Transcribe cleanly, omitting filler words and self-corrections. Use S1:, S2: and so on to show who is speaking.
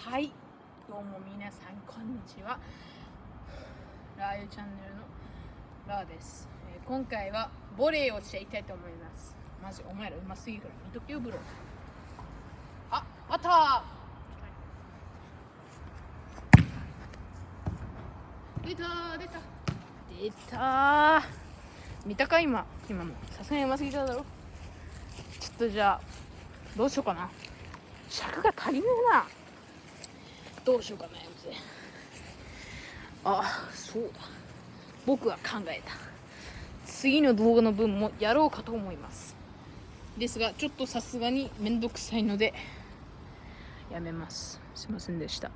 S1: はい、どうも皆さんこんにちは。ラー油チャンネルのラーです。今回はボレーをしていきたいと思います。マジお前らうますぎるから見とけよブロ。あったー、出た見たか今のさすがにうますぎただろ。ちょっとじゃあどうしようかな。尺が足りねえな。どうしようかな。そうだ、僕は考えた。次の動画の分もやろうかと思いますですが、ちょっとさすがにめんどくさいのでやめます。すいませんでした。